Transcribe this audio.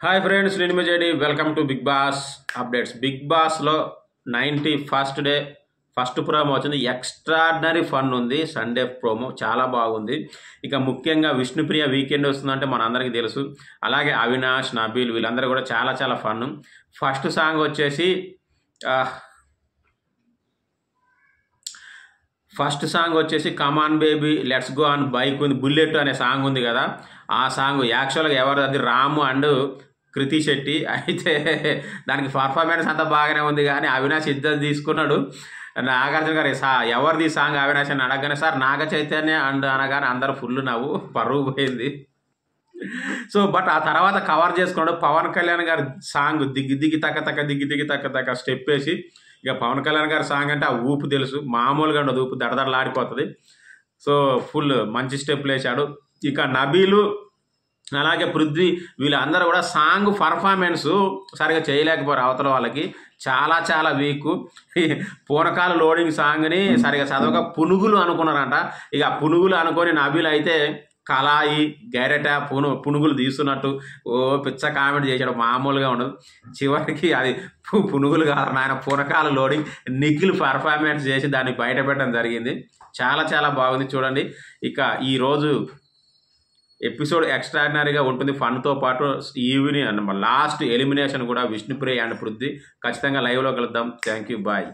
Hi friends, నేను మీ JD. Welcome to Big Boss updates. Big బాస్లో 91st డే ఫస్ట్ ప్రోమో వచ్చింది. Extraordinary fun ఉంది. సండే ప్రోమో చాలా బాగుంది. ఇక ముఖ్యంగా విష్ణుప్రియ వీకెండ్ వస్తుందంటే మన అందరికీ తెలుసు. అలాగే అవినాష్, నబీల్ వీళ్ళందరూ కూడా చాలా చాలా ఫన్. ఫస్ట్ సాంగ్ వచ్చేసి come on baby let's go on bike ఉంది, బుల్లెట్ అనే సాంగ్ ఉంది కదా. ఆ సాంగ్ యాక్చువల్గా ఎవరు అది రాము అండ్ కృతి శెట్టి. అయితే దానికి పర్ఫార్మెన్స్ అంతా బాగానే ఉంది, కానీ అవినాష్ ఇద్దరు తీసుకున్నాడు. నాగార్జున గారు ఎవరిది సాంగ్ అవినాష్ అని అడగగానే సార్ నాగ చైతన్య అండ్ అనగానే అందరూ ఫుల్ నవ్వు పరువు పోయింది. సో బట్ ఆ తర్వాత కవర్ చేసుకున్నాడు పవన్ కళ్యాణ్ గారి సాంగ్ దిగి దిగి తక్క తక్క స్టెప్ వేసి. ఇక పవన్ కళ్యాణ్ గారి సాంగ్ అంటే ఆ ఊపు తెలుసు, మామూలుగా ఉండదు, ఊపు దడదడలాడిపోతుంది. సో ఫుల్ మంచి స్టెప్లు వేశాడు. ఇక నబీలు అలాగే పృథ్వీ వీళ్ళందరూ కూడా సాంగ్ పర్ఫార్మెన్స్ సరిగా చేయలేకపోయారు. అవతల వాళ్ళకి చాలా చాలా వీక్. పూనకాల లోడింగ్ సాంగ్ని సరిగా చదవక పునుగులు అనుకున్నారంట. ఇక పునుగులు అనుకొని నబీలు అయితే కళాయి గైరెట పునుగులు తీస్తున్నట్టు పిచ్చ కామెంట్ చేశాడు, మామూలుగా ఉండదు. చివరికి అది పునుగులు కాదు ఆయన పూనకాల లోడింగ్. నిఖిల్ పర్ఫార్మెన్స్ చేసి దాన్ని బయట పెట్టడం జరిగింది. చాలా చాలా బాగుంది చూడండి. ఇక ఈరోజు ఎపిసోడ్ ఎక్స్ట్రాడినరీగా ఉంటుంది. ఫన్తో పాటు ఈవినింగ్ లాస్ట్ ఎలిమినేషన్ కూడా విష్ణుప్రియ అండ్ పృథ్వీ. ఖచ్చితంగా లైవ్లో కలుద్దాం. Thank you, bye.